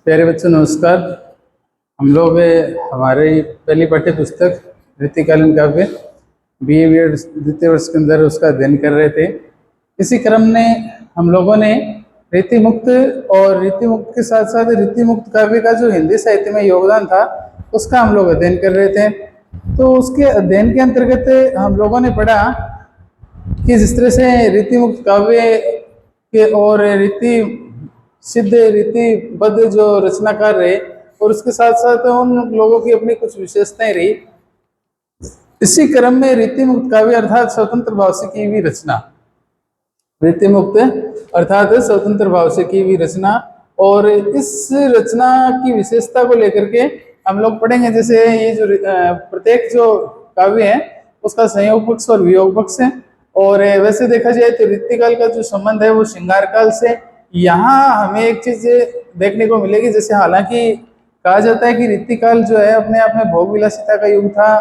प्यारे बच्चों नमस्कार। हम लोग हमारी पहली पाठ्य पुस्तक रीतिकालीन काव्य BA BEd द्वितीय वर्ष के अंदर उसका अध्ययन कर रहे थे। इसी क्रम में हम लोगों ने रीतिमुक्त और रीतिमुक्त के साथ साथ रीतिमुक्त काव्य का जो हिंदी साहित्य में योगदान था उसका हम लोग अध्ययन कर रहे थे। तो उसके अध्ययन के अंतर्गत हम लोगों ने पढ़ा कि जिस तरह से रीतिमुक्त काव्य के और रीति सिद्ध रीतिबद्ध जो रचनाकार रहे और उसके साथ साथ उन लोगों की अपनी कुछ विशेषताएं रही। इसी क्रम में रीतिमुक्त काव्य अर्थात स्वतंत्र भाव से की हुई रचना, रीतिमुक्त अर्थात स्वतंत्र भाव से की हुई रचना, और इस रचना की विशेषता को लेकर के हम लोग पढ़ेंगे। जैसे ये जो प्रत्येक जो काव्य है उसका संयोग पक्ष और वियोग पक्ष है, और वैसे देखा जाए तो रीतिकाल का जो संबंध है वो श्रृंगार काल से। यहाँ हमें एक चीज देखने को मिलेगी, जैसे हालांकि कहा जाता है कि रीतिकाल जो है अपने आप में भोग विलासिता का युग था,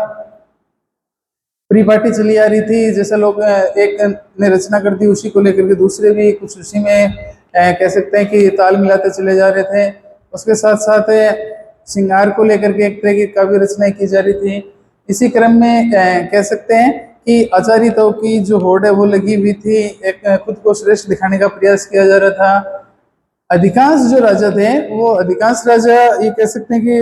परिपाटी चली आ रही थी। जैसे लोग एक ने रचना कर दी उसी को लेकर के दूसरे भी कुछ उसी में कह सकते हैं कि ताल मिलाते चले जा रहे थे। उसके साथ साथ श्रृंगार को लेकर के एक तरह की काव्य रचनाएं की जा रही थी। इसी क्रम में कह सकते हैं कि आचार्यों की जो होड़ है वो लगी हुई थी, एक खुद को श्रेष्ठ दिखाने का प्रयास किया जा रहा था। अधिकांश जो राजा थे वो अधिकांश राजा ये कह सकते हैं कि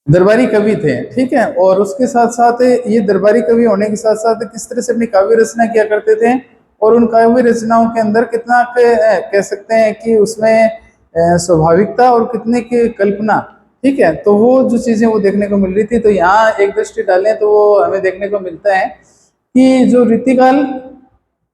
दरबारी कवि थे, ठीक है। और उसके साथ साथ ये दरबारी कवि होने के साथ साथ किस तरह से अपनी काव्य रचना किया करते थे, और उन काव्य रचनाओं के अंदर कितना कह सकते हैं कि उसमें स्वाभाविकता और कितने की कल्पना, ठीक है। तो वो जो चीजें वो देखने को मिल रही थी। तो यहाँ एक दृष्टि डालें तो वो हमें देखने को मिलता है कि जो रीतिकाल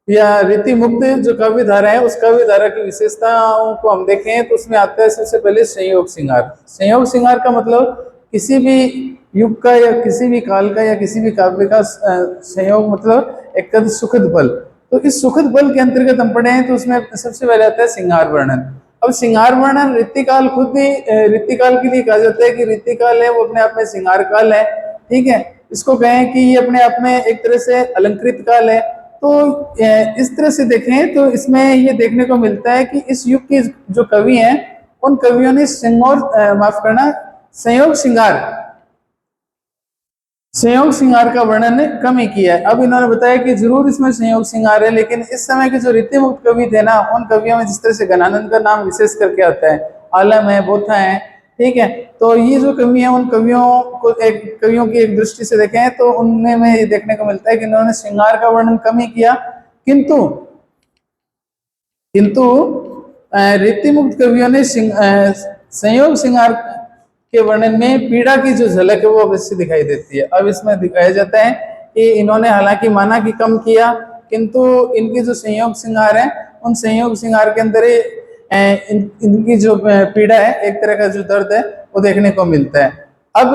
या रीति मुक्त जो काव्य धारा है उस काव्य धारा की विशेषताओं को हम देखें तो उसमें आता है सबसे पहले संयोग श्रृंगार। संयोग श्रृंगार का मतलब किसी भी युग का या किसी भी काल का या किसी भी काव्य का संयोग, मतलब एक सुखद पल। तो इस सुखद पल के अंतर्गत हम पढ़े हैं तो उसमें सबसे पहले आता है श्रृंगार वर्णन। अब श्रृंगार वर्णन रीतिकाल खुद ही रीतिकाल के लिए कहा जाता है कि रीतिकाल है वो अपने आप में श्रृंगार काल है, ठीक है। इसको कहें कि ये अपने आप में एक तरह से अलंकृत काल है। तो इस तरह से देखें तो इसमें ये देखने को मिलता है कि इस युग के जो कवि हैं उन कवियों ने संयोग श्रृंगार का वर्णन कम ही किया है। अब इन्होंने बताया कि जरूर इसमें संयोग श्रृंगार है, लेकिन इस समय के जो रीतिमुक्त कवि थे ना उन कवियों में जिस तरह से घनानंद का नाम विशेष करके आता है, आलम है, बोथा है, ठीक है। तो ये जो कवि है उन कवियों को कवियों की एक दृष्टि से देखें तो उनमें में ये देखने को मिलता है कि इन्होंने श्रृंगार का वर्णन कम ही किया, किंतु रीतिमुक्त कवियों ने संयोग श्रृंगार के वर्णन में पीड़ा की जो झलक है वो अवश्य दिखाई देती है। अब इसमें दिखाया जाता है कि इन्होंने हालांकि माना कि कम किया, किंतु इनके जो संयोग श्रृंगार है उन संयोग श्रृंगार के अंदर इनकी जो पीड़ा है, एक तरह का जो दर्द है वो देखने को मिलता है। अब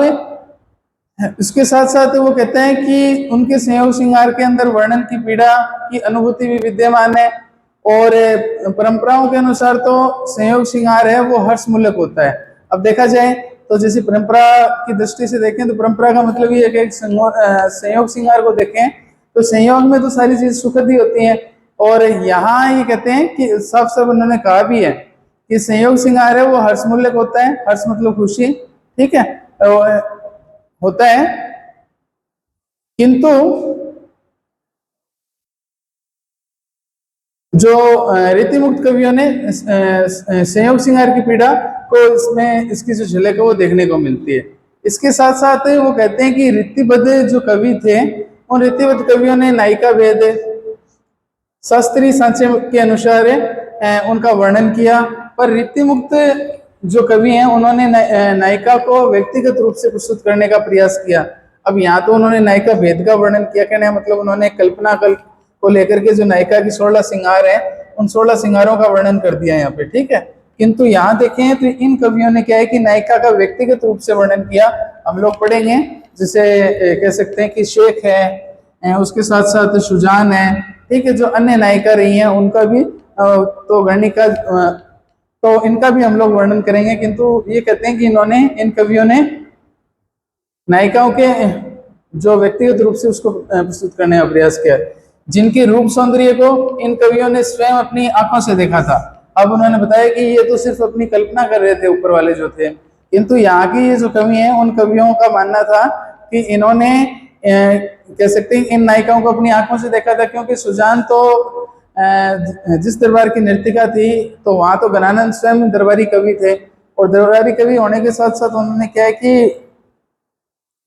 इसके साथ साथ वो कहते हैं कि उनके संयोग श्रृंगार के अंदर वर्णन की पीड़ा की अनुभूति भी विद्यमान है, और परंपराओं के अनुसार तो संयोग श्रृंगार है वो हर्षमूलक होता है। अब देखा जाए तो जैसे परंपरा की दृष्टि से देखें तो परंपरा का मतलब ये है कि संयोग श्रृंगार को देखें तो संयोग में तो सारी चीज सुखद ही होती हैं, और यहाँ ये कहते हैं कि साफ साफ उन्होंने कहा भी है कि संयोग श्रृंगार है वो हर्षमूलक होता है। हर्ष मतलब खुशी, ठीक है, होता है, किंतु जो रीतिमुक्त कवियों ने संयोग श्रृंगार की पीड़ा को इसमें इसकी जो झलक है वो देखने को मिलती है। इसके साथ साथ वो कहते हैं कि रीतिबद्ध जो कवि थे उन रीतिबद्ध कवियों ने नायिका भेद शास्त्रीय सांचे के अनुसार उनका वर्णन किया, पर रीतिमुक्त जो कवि हैं उन्होंने नायिका को व्यक्तिगत रूप से प्रस्तुत करने का प्रयास किया। अब यहाँ तो उन्होंने नायिका भेद का वर्णन किया, कहने मतलब उन्होंने कल्पना को लेकर के जो नायिका की 16 श्रृंगार है उन 16 श्रृंगारों का वर्णन कर दिया यहाँ पे, ठीक है। किंतु यहाँ देखें तो इन कवियों ने क्या है कि नायिका का व्यक्तिगत रूप से वर्णन किया। हम लोग पढ़ेंगे, जैसे कह सकते हैं कि शेख है, उसके साथ साथ सुजान है, ठीक है, जो अन्य नायिका रही हैं उनका भी तो गणिका, तो इनका भी हम लोग वर्णन करेंगे। किंतु ये कहते हैं कि इन्होंने इन कवियों ने नायिकाओं के जो व्यक्तिगत रूप से उसको प्रस्तुत करने का प्रयास किया, जिनके रूप सौंदर्य को इन कवियों ने स्वयं अपनी आंखों से देखा था। अब उन्होंने बताया कि ये तो सिर्फ अपनी कल्पना कर रहे थे ऊपर वाले जो थे, किंतु यहाँ की ये जो कवि है उन कवियों का मानना था कि इन्होंने कह सकते हैं इन नायिकाओं को अपनी आंखों से देखा था, क्योंकि सुजान तो जिस दरबार की नर्तिका थी तो वहां तो गणानंद स्वयं दरबारी कवि थे, और दरबारी कवि होने के साथ साथ उन्होंने क्या है कि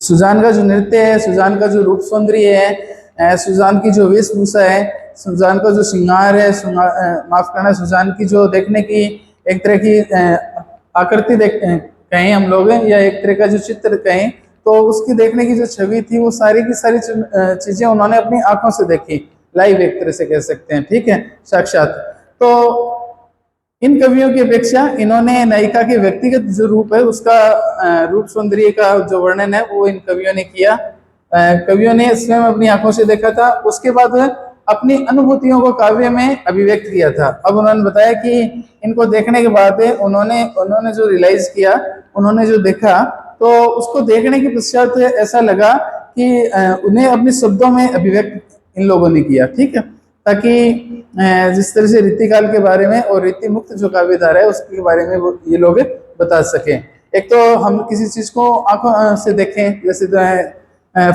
सुजान का जो नृत्य है, सुजान का जो रूप सौंदर्य है, सुजान की जो वेशभूषा है, सुजान का जो श्रृंगार है, माफ करना, सुजान की जो देखने की एक तरह की आकृति देख कहें हम लोग, या एक तरह का जो चित्र कहें, तो उसकी देखने की जो छवि थी वो सारी की सारी चीजें उन्होंने अपनी आंखों से देखी, लाइव एक तरह से कह सकते हैं, ठीक है, साक्षात। तो इन कवियों की अपेक्षा इन्होंने नायिका के व्यक्तिगत जो रूप है उसका रूप सौंदर्य का जो वर्णन है वो इन कवियों ने किया। कवियों ने स्वयं अपनी आंखों से देखा था, उसके बाद अपनी अनुभूतियों को काव्य में अभिव्यक्त किया था। अब उन्होंने बताया कि इनको देखने के बाद उन्होंने जो रियलाइज किया, उन्होंने जो देखा, तो उसको देखने के पश्चात ऐसा लगा कि उन्हें अपने शब्दों में अभिव्यक्त इन लोगों ने किया, ठीक है, ताकि जिस तरह से रीतिकाल के बारे में और रीति मुक्त जो काव्यधारा है उसके बारे में वो ये लोग बता सके। एक तो हम किसी चीज को आंखों से देखें, जैसे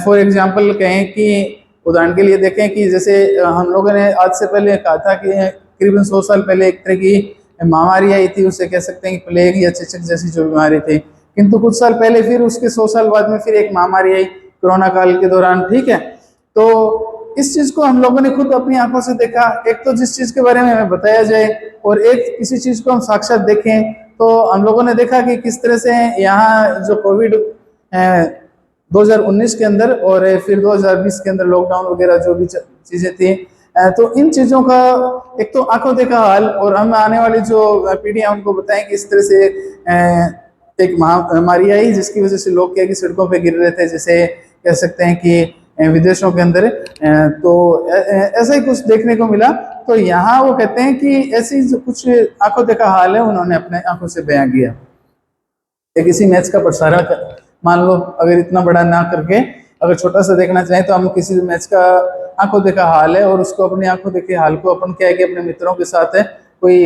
फॉर एग्जाम्पल कहें कि उदाहरण के लिए देखें कि जैसे हम लोगों ने आज से पहले कहा था कि करीबन 100 साल पहले एक तरह की महामारी आई थी, उसे कह सकते हैं कि प्लेग या चेचक जैसी जो बीमारी थी, किंतु कुछ साल पहले फिर उसके 100 साल बाद में फिर एक महामारी आई कोरोना काल के दौरान, ठीक है। तो इस चीज को हम लोगों ने खुद अपनी आंखों से देखा। एक तो जिस चीज के बारे में हमें बताया जाए और एक किसी चीज को हम साक्षात देखें, तो हम लोगों ने देखा कि किस तरह से यहाँ जो कोविड 2019 के अंदर और फिर 2020 के अंदर लॉकडाउन वगैरह जो भी चीजें थी, तो इन चीजों का एक तो आंखों देखा हाल, और हम आने वाली जो पीढ़ियां उनको बताएं कि इस तरह से एक महामारी आई जिसकी वजह से लोग क्या कि सड़कों पे गिर रहे थे, जैसे कह सकते हैं कि विदेशों के अंदर, तो ऐसा ही कुछ देखने को मिला। तो यहाँ वो कहते हैं कि ऐसी जो कुछ आंखों देखा हाल है उन्होंने अपने आंखों से बयां किया। एक इसी मैच का प्रसारण मान लो अगर इतना बड़ा ना करके अगर छोटा सा देखना चाहें, तो हम किसी मैच का आंखों देखा हाल है और उसको अपनी आंखों देखे हाल को अपन क्या है कि अपने मित्रों के साथ है कोई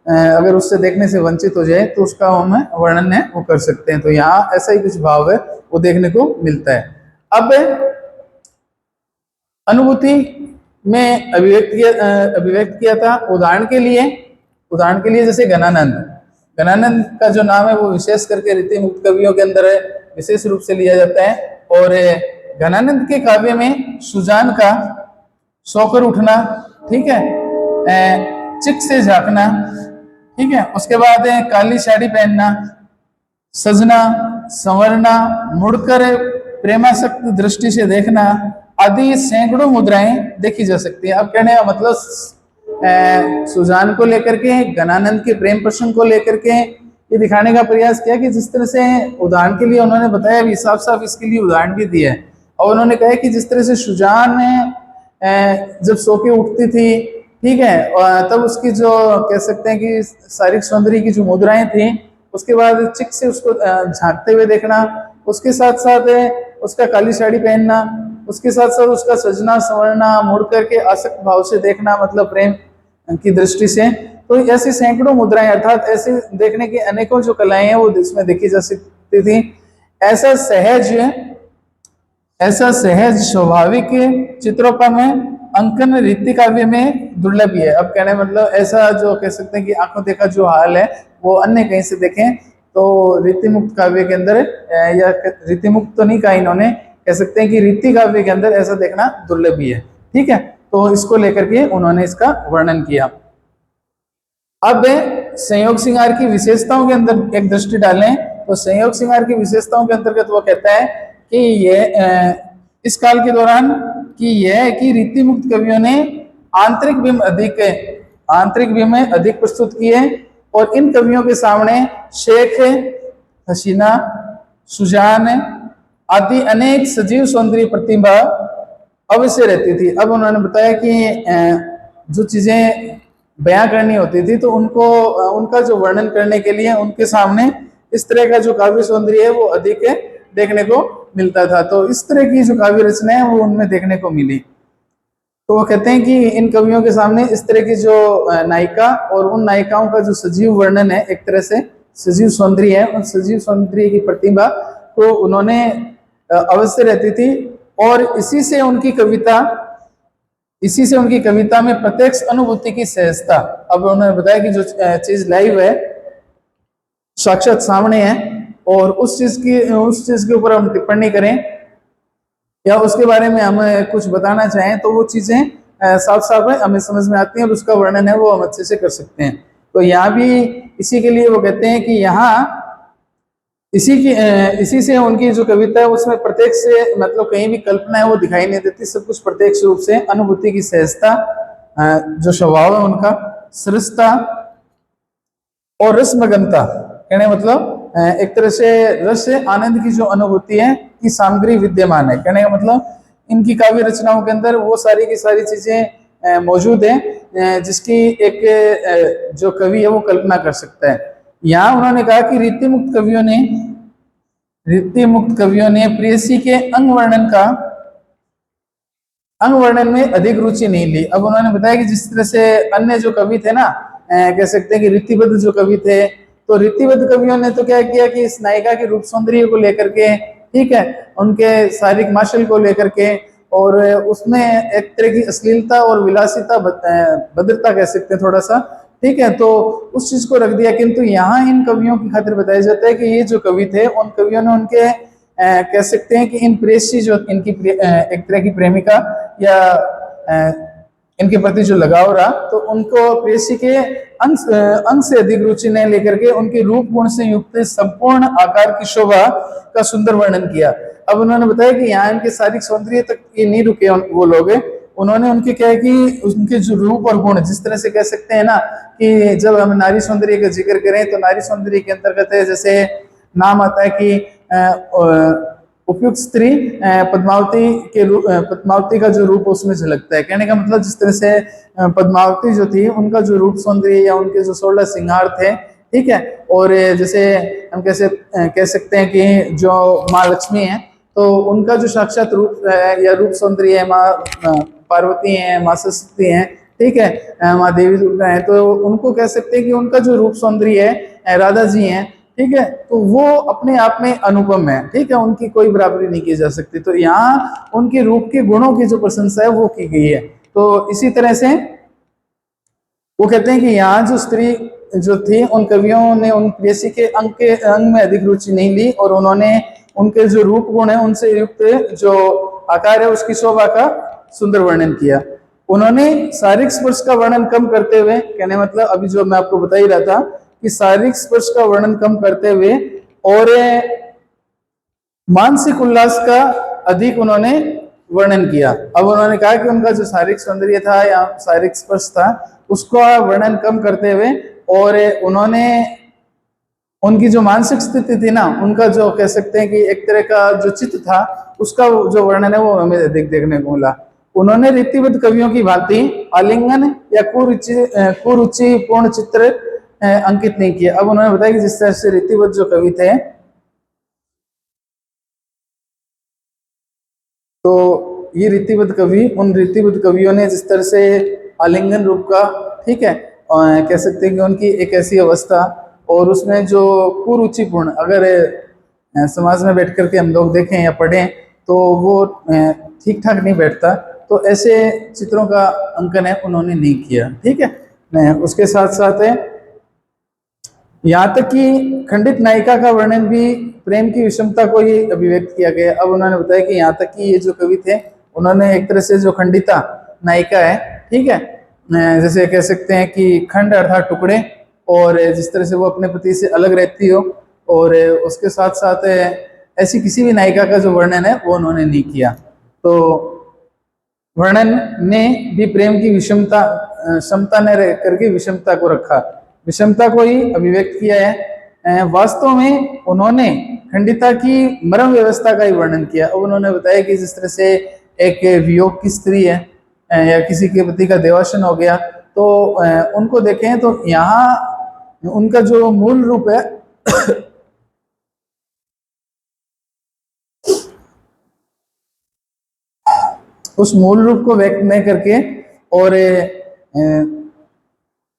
अगर उससे देखने से वंचित हो जाए तो उसका हम वर्णन है वो कर सकते हैं। तो यहाँ ऐसा ही कुछ भाव है वो देखने को मिलता है। अब अनुभूति में अभिव्यक्त किया था। उदाहरण के लिए जैसे गणानंद का जो नाम है वो विशेष करके रीति मुक्त कवियों के अंदर विशेष रूप से लिया जाता है, और गणानंद के काव्य में सुजान का सोकर उठना, ठीक है, चिक से झांकना, ठीक है, उसके बाद काली साड़ी पहनना, सजना, संवरना, मुड़कर प्रेमासक्त दृष्टि से देखना आदि सैकड़ों मुद्राएं देखी जा सकती है। अब कहने का मतलब सुजान को लेकर के, गणानंद के प्रेम प्रसंग को लेकर के ये दिखाने का प्रयास किया कि जिस तरह से उदाहरण के लिए उन्होंने बताया, भी साफ साफ इसके लिए उदाहरण भी दिया है, और उन्होंने कहा कि जिस तरह से सुजान जब सो के उठती थी, ठीक है, और तब उसकी जो कह सकते हैं कि शारीरिक सौंदर्य की जो मुद्राएं थी, उसके बाद चिक से उसको झांकते हुए देखना, उसके साथ साथ उसका काली साड़ी पहनना, उसके साथ साथ उसका सजना संवरना, मुड़ करके आसक्त भाव से देखना, मतलब प्रेम की दृष्टि से। तो ऐसी सैकड़ों मुद्राएं अर्थात ऐसे देखने की अनेकों जो कलाएं हैं वो इसमें देखी जा सकती थी। ऐसा सहज स्वाभाविक चित्रोपम अंकन रीति काव्य में दुर्लभ है। अब कहने मतलब ऐसा जो कह सकते हैं कि आंखों देखा जो हाल है वो अन्य कहीं से देखें तो रीति मुक्त काव्य के अंदर, या रीति मुक्त तो नहीं कहा इन्होंने, कह सकते हैं कि रीति काव्य के अंदर ऐसा देखना दुर्लभ है, ठीक है। तो इसको लेकर के उन्होंने इसका वर्णन किया। अब संयोग श्रृंगार की विशेषताओं के अंदर एक दृष्टि डालें तो संयोग श्रृंगार की विशेषताओं के अंतर्गत वो कहता है कि ये इस काल के दौरान कि यह है कि रीति मुक्त कवियों ने आंतरिक बिंब अधिक प्रस्तुत किए, और इन कवियों के सामने शेख, हसीना, सुजान आदि अनेक सजीव सौंदर्य प्रतिभा अवश्य रहती थी। अब उन्होंने बताया कि जो चीजें बयां करनी होती थी तो उनका जो वर्णन करने के लिए उनके सामने इस तरह का जो काव्य सौंदर्य है वो अधिक देखने को मिलता था। तो इस तरह की जो काव्य रचना है वो उनमें देखने को मिली। तो वो कहते हैं कि इन कवियों के सामने इस तरह की जो नायिका और उन नायिकाओं का जो सजीव वर्णन है, एक तरह से सजीव सौंदर्य है, उन सजीव सौंदर्य की प्रतिभा को उन्होंने अवश्य रहती थी। और इसी से उनकी कविता में प्रत्यक्ष अनुभूति की सहजता। अब उन्होंने बताया कि जो चीज लाइव है, साक्षात सामने है, और उस चीज के ऊपर हम टिप्पणी करें या उसके बारे में हम कुछ बताना चाहें तो वो चीजें साफ साफ है, हमें समझ में आती हैं, और उसका वर्णन है वो हम अच्छे से कर सकते हैं। तो यहाँ भी इसी के लिए वो कहते हैं कि यहाँ इसी से उनकी जो कविता है उसमें प्रत्यक्ष से मतलब कहीं भी कल्पना है वो दिखाई नहीं देती, सब कुछ प्रत्यक्ष रूप से अनुभूति की सहजता, जो स्वभाव है उनका, सरसता और रसमगनता। कहने मतलब एक तरह से रस से आनंद की जो अनुभूति है की सामग्री विद्यमान है। कहने का मतलब इनकी काव्य रचनाओं के अंदर वो सारी की सारी चीजें मौजूद है जिसकी एक जो कवि है वो कल्पना कर सकता है। यहाँ उन्होंने कहा कि रीति मुक्त कवियों ने प्रेयसी के अंग वर्णन में अधिक रुचि नहीं ली। अब उन्होंने बताया कि जिस तरह से अन्य जो कवि थे ना, कह सकते हैं कि रीतिबद्ध जो कवि थे, तो रीतिबद्ध कवियों ने तो क्या किया कि इस नायिका के रूप सौंदर्य को लेकर के, ठीक है, उनके शारीरिक माशल को लेकर के, और उसमें एक तरह की अश्लीलता और विलासिता, भद्रता कह सकते हैं थोड़ा सा, ठीक है, तो उस चीज को रख दिया। किंतु यहाँ इन कवियों की खातिर बताया जाता है कि ये जो कवि थे उन कवियों ने उनके कह सकते हैं कि इन प्रेयसी जो इनकी एक तरह की प्रेमिका या इनके प्रति जो लगाव रहा, तो उनको प्रेयसी के अंग से अधिक रुचि ने लेकर के उनके रूप गुण से युक्त संपूर्ण आकार की शोभा का सुंदर वर्णन किया। अब उन्होंने बताया कि यहाँ इनके शारीरिक सौंदर्य तक ये नहीं रुके वो लोग, उन्होंने उनके क्या है कि उनके जो रूप और गुण, जिस तरह से कह सकते हैं ना कि जब हम नारी सौंदर्य का जिक्र करें तो नारी सौंदर्य के अंतर्गत है, जैसे नाम आता है कि उपयुक्त स्त्री पद्मावती का जो रूप उसमें झलकता है। कहने का मतलब जिस तरह से पद्मावती जो थी उनका जो रूप सौंदर्य या उनके जो 16 श्रृंगार थे, ठीक है, और जैसे हम कैसे कह सकते हैं कि जो माँ लक्ष्मी है तो उनका जो साक्षात रूप है या रूप सौंदर्य है, माँ पार्वती है, माँ सरस्वती है, ठीक है, माँ देवी दुर्गा है, तो उनको कह सकते हैं कि उनका जो रूप सौंदर्य है, राधा जी हैं, ठीक है, तो वो अपने आप में अनुपम है, ठीक है, उनकी कोई बराबरी नहीं की जा सकती। तो यहाँ उनके रूप के गुणों की जो प्रशंसा है वो की गई है। तो इसी तरह से वो कहते हैं कि यहाँ जो स्त्री जो थी उन कवियों ने उन प्रेयसी के अंग में अधिक रुचि नहीं ली, और उन्होंने उनके जो रूप गुण है उनसे युक्त जो आकार है उसकी शोभा का सुंदर वर्णन किया। उन्होंने शारीरिक स्पर्श का वर्णन कम करते हुए, कहने मतलब अभी जो मैं आपको बता ही रहा था कि शारीरिक स्पर्श का वर्णन कम करते हुए और मानसिक उल्लास का अधिक उन्होंने वर्णन किया। अब उन्होंने कहा कि उनका जो शारीरिक सौंदर्य था या शारीरिक स्पर्श था उसका वर्णन कम करते हुए, और उन्होंने उनकी जो मानसिक स्थिति थी ना, उनका जो कह सकते हैं कि एक तरह का जो चित्त था उसका जो वर्णन है वो हमें अधिक देखने को मिला। उन्होंने रीतिबद्ध कवियों की भांति आलिंगन या कुरुचि पूर्ण चित्र अंकित नहीं किया। अब उन्होंने बताया कि जिस तरह से रीतिबद्ध जो कवि थे तो ये रीतिबद्ध कवि, उन रीतिबद्ध कवियों ने जिस तरह से आलिंगन रूप का, ठीक है, कह सकते हैं कि उनकी एक ऐसी अवस्था और उसमें जो कुरुचिपूर्ण, अगर समाज में बैठ करके हम लोग देखें या पढ़ें तो वो ठीक ठाक नहीं बैठता, तो ऐसे चित्रों का अंकन है उन्होंने नहीं किया, ठीक है। उसके साथ साथ है यहाँ तक कि खंडित नायिका का वर्णन भी प्रेम की विषमता को ही अभिव्यक्त किया गया। अब उन्होंने बताया कि यहाँ तक कि ये जो कवि थे उन्होंने एक तरह से जो खंडिता नायिका है, ठीक है, जैसे कह सकते हैं कि खंड अर्थात टुकड़े, और जिस तरह से वो अपने पति से अलग रहती हो, और उसके साथ साथ ऐसी किसी भी नायिका का जो वर्णन है वो उन्होंने नहीं किया। तो वर्णन में भी प्रेम की विषमता क्षमता ने रह करके विषमता को रखा, विषमता को ही अभिव्यक्त किया है। वास्तव में उन्होंने खंडिता की मर्म व्यवस्था का ही वर्णन किया। अब उन्होंने बताया कि जिस तरह से एक वियोग की स्त्री है या किसी के पति का देवासन हो गया, तो उनको देखें तो यहाँ उनका जो मूल रूप है उस मूल रूप को व्यक्त नहीं करके और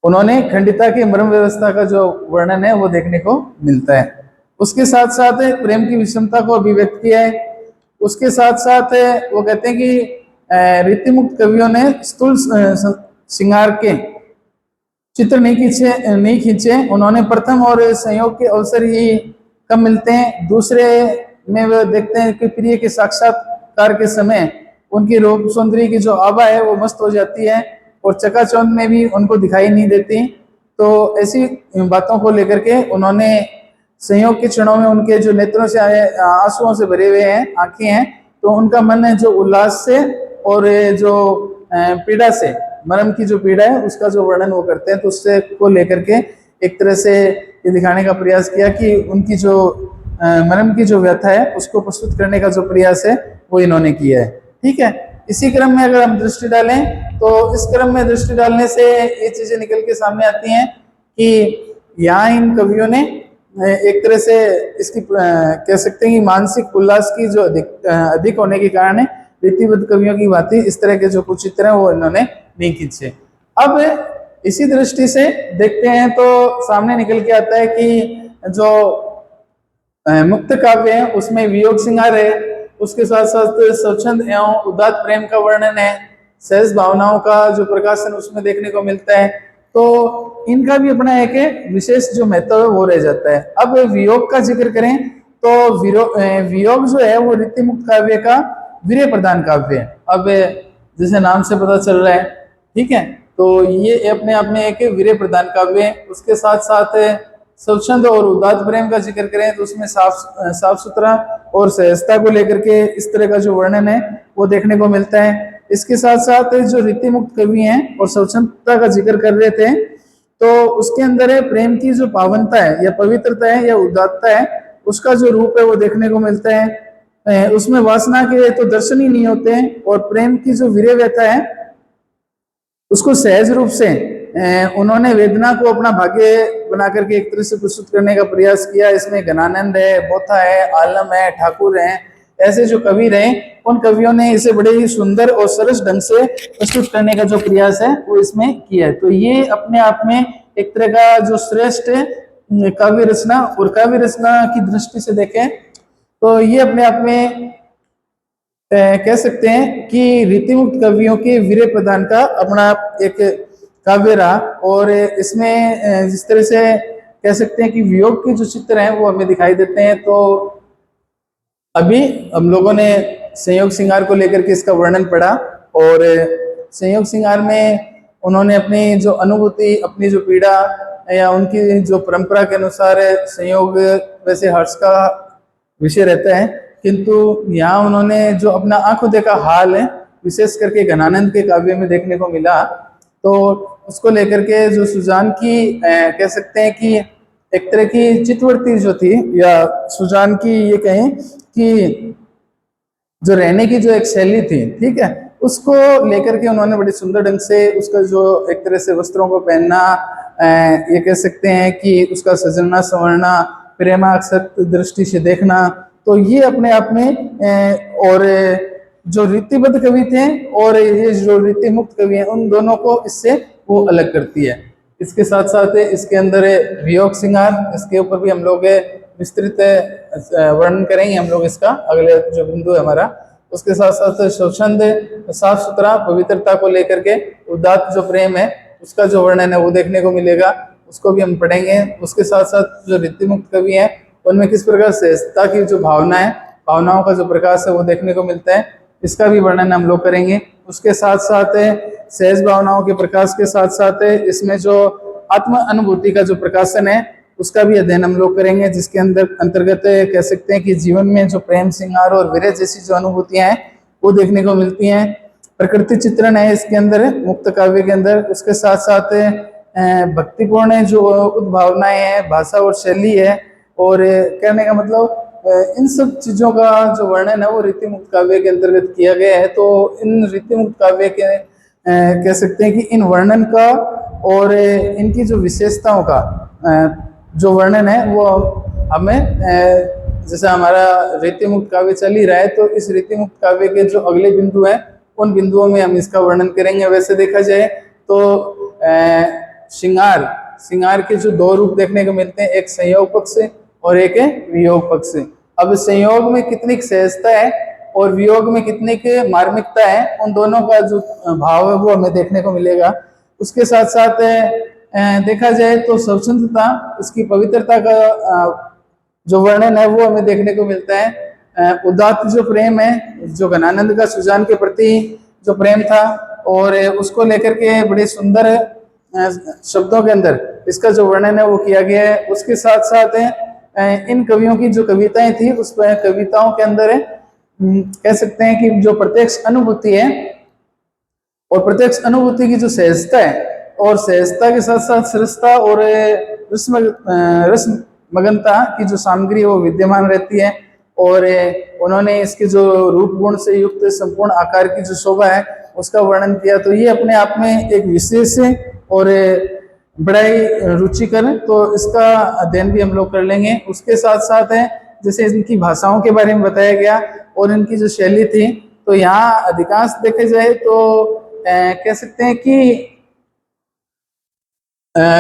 उन्होंने खंडिता की मर्म व्यवस्था का जो वर्णन है वो देखने को मिलता है। उसके साथ साथ प्रेम की विषमता को अभिव्यक्त किया है। उसके साथ साथ वो कहते हैं कि रीतिमुक्त कवियों ने स्थूल श्रृंगार के चित्र नहीं खींचे। उन्होंने प्रथम और संयोग के अवसर ही कम मिलते हैं। दूसरे में वो देखते हैं कि प्रिय के साक्षात्कार के समय उनकी रूप सौंदर्य की जो आभा है वो मस्त हो जाती है और चकाचौंध में भी उनको दिखाई नहीं देती। तो ऐसी बातों को लेकर के उन्होंने संयोग के क्षणों में उनके जो नेत्रों से आए आंसुओं से भरे हुए हैं आंखें हैं, तो उनका मन है जो उल्लास से और जो पीड़ा से, मरम की जो पीड़ा है उसका जो वर्णन वो करते हैं। तो उससे को लेकर के एक तरह से ये दिखाने का प्रयास किया कि उनकी जो मरम की जो व्यथा है उसको प्रस्तुत करने का जो प्रयास है वो इन्होंने किया है। ठीक है, इसी क्रम में अगर हम दृष्टि डालें तो इस क्रम में दृष्टि डालने से ये चीजें निकल के सामने आती हैं कि यहाँ इन कवियों ने एक तरह से इसकी कह सकते हैं कि मानसिक उल्लास की जो अधिक होने के कारण रीतिबद्ध कवियों की भांति इस तरह के जो कुछ चित्र हैं वो इन्होंने नहीं खींचे। अब इसी दृष्टि से देखते हैं तो सामने निकल के आता है कि जो मुक्त काव्य है उसमें वियोग श्रृंगार है, उसके साथ साथ स्वच्छंद एवं उदात्त प्रेम का वर्णन है, सहज भावनाओं का जो प्रकाशन उसमें देखने को मिलता है। तो इनका भी अपना एक विशेष जो महत्व है वो रह जाता है। अब वियोग का जिक्र करें तो वियोग जो है वो रीतिमुक्त काव्य का वीर्य प्रधान काव्य है। अब जैसे नाम से पता चल रहा है, ठीक है, तो ये अपने आप में एक वीर्य प्रधान काव्य है। उसके साथ साथ स्वच्छंद और उदात्त प्रेम का जिक्र करें तो उसमें साफ सुथरा और सहजता को लेकर के इस तरह का जो वर्णन है वो देखने को मिलता है। इसके साथ साथ जो रीतिमुक्त कवि हैं और स्वच्छंदता का जिक्र कर रहे थे तो उसके अंदर है प्रेम की जो पावनता है या पवित्रता है या उदात्तता है उसका जो रूप है वो देखने को मिलता है। उसमें वासना के तो दर्शन ही नहीं होते हैं और प्रेम की जो वीर्य व्यथा है उसको सहज रूप से उन्होंने वेदना को अपना भाग्य बना करके एक तरह से प्रस्तुत करने का प्रयास किया। इसमें घनानंद है, बोथा है, आलम है, ठाकुर हैं, ऐसे जो कवि रहे उन कवियों ने इसे बड़े ही सुंदर और सरस ढंग से प्रस्तुत करने का जो प्रयास है वो इसमें किया है। तो ये अपने आप में एक तरह का जो श्रेष्ठ काव्य रचना और काव्य रचना की दृष्टि से देखें तो ये अपने आप में कह सकते हैं कि रीतिमुक्त कवियों के वीर्य प्रदान का अपना एक काव्य रहा। और इसमें जिस तरह से कह सकते हैं कि वियोग के जो चित्र हैं वो हमें दिखाई देते हैं। तो अभी हम लोगों ने संयोग श्रृंगार को लेकर के इसका वर्णन पढ़ा और संयोग श्रृंगार में उन्होंने अपनी जो अनुभूति, अपनी जो पीड़ा या उनकी जो परंपरा के अनुसार संयोग वैसे हर्ष का विषय रहता है, किंतु यहाँ उन्होंने जो अपना आंखों देखा हाल है विशेष करके घनानंद के काव्य में देखने को मिला। तो उसको लेकर के जो सुजान की कह सकते हैं कि एक तरह की चित्तवृत्ति जो थी या सुजान की ये कहें कि जो रहने की जो एक शैली थी, ठीक है, उसको लेकर के उन्होंने बड़ी सुंदर ढंग से उसका जो एक तरह से वस्त्रों को पहनना, ये कह सकते हैं कि उसका सजना संवरना, प्रेमाक्षर दृष्टि से देखना, तो ये अपने आप में और जो रीतिबद्ध कवि थे और ये जो रीतिमुक्त कवि हैं उन दोनों को इससे वो अलग करती है। इसके साथ साथ इसके अंदर वियोग श्रृंगार, इसके ऊपर भी हम लोग विस्तृत वर्णन करेंगे हम लोग इसका अगले जो बिंदु है हमारा। उसके साथ साथ स्वच्छंद, साफ सुथरा, पवित्रता को लेकर के उदात्त जो प्रेम है उसका जो वर्णन है वो देखने को मिलेगा, उसको भी हम पढ़ेंगे। उसके साथ साथ जो रीतिमुक्त कवि हैं उनमें किस प्रकार सहजता की जो भावना है, भावनाओं का जो प्रकाश है वो देखने को मिलता है, इसका भी वर्णन हम लोग करेंगे। उसके साथ साथ सहज भावनाओं के प्रकाश के साथ साथ इसमें जो आत्म अनुभूति का जो प्रकाशन है उसका भी अध्ययन हम लोग करेंगे, जिसके अंतर्गत कह सकते हैं कि जीवन में जो प्रेम, श्रृंगार और वीर्य जैसी जो अनुभूतियां हैं वो देखने को मिलती हैं। प्रकृति चित्रण है इसके अंदर, मुक्त काव्य के अंदर। उसके साथ साथ भक्तिपूर्ण जो उद्भावनाएं हैं, भाषा और शैली है, और कहने का मतलब इन सब चीजों का जो वर्णन है वो रीतिमुक्त काव्य के अंतर्गत किया गया है। तो इन रीतिमुक्त काव्य के कह सकते हैं कि इन वर्णन का और इनकी जो विशेषताओं का जो वर्णन है वो हमें जैसे हमारा रीतिमुक्त काव्य चल ही रहा है तो इस रीतिमुक्त काव्य के जो अगले बिंदु हैं उन बिंदुओं में हम इसका वर्णन करेंगे। वैसे देखा जाए तो श्रृंगार के जो दो रूप देखने को मिलते हैं, एक संयोग पक्ष और एक है वियोग पक्ष। अब संयोग में कितनी सहजता है और वियोग में कितनी की मार्मिकता है, उन दोनों का जो भाव है वो हमें देखने को मिलेगा। उसके साथ साथ देखा जाए तो स्वच्छंदता, उसकी पवित्रता का जो वर्णन है वो हमें देखने को मिलता है। उदात्त जो प्रेम है, जो घनानंद का सुजान के प्रति जो प्रेम था, और उसको लेकर के बड़े सुंदर शब्दों के अंदर इसका जो वर्णन है वो किया गया है। उसके साथ साथ इन कवियों की जो कविताएं थी, उस पर कविताओं के अंदर कह सकते हैं कि जो प्रत्यक्ष अनुभूति है, और प्रत्यक्ष अनुभूति की जो सहजता है, और सहजता के साथ साथ सरसता और रसमगनता की जो सामग्री है वो विद्यमान रहती है। और उन्होंने इसके जो रूप गुण से युक्त संपूर्ण आकार की जो शोभा है उसका वर्णन किया। तो ये अपने आप में एक विशेष और बड़ा ही रुचिकर, तो इसका अध्ययन भी हम लोग कर लेंगे। उसके साथ साथ है जैसे इनकी भाषाओं के बारे में बताया गया और इनकी जो शैली थी, तो यहाँ अधिकांश देखे जाए तो कह सकते हैं कि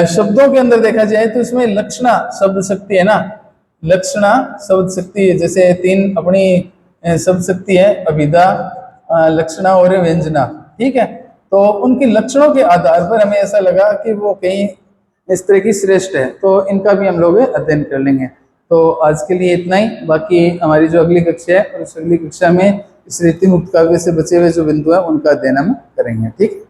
शब्दों के अंदर देखा जाए तो इसमें लक्षणा शब्द शक्ति है ना, लक्षणा शब्द शक्ति है। जैसे तीन अपनी शब्द शक्ति है, अभिधा, लक्षणा और व्यंजना, ठीक है। तो उनके लक्षणों के आधार पर हमें ऐसा लगा कि वो कहीं इस तरह की श्रेष्ठ है, तो इनका भी हम लोग अध्ययन कर लेंगे। तो आज के लिए इतना ही। बाकी हमारी जो अगली कक्षा है, उस अगली कक्षा में इस रीति मुक्त काव्य से बचे हुए जो बिंदु है उनका अध्ययन हम करेंगे, ठीक।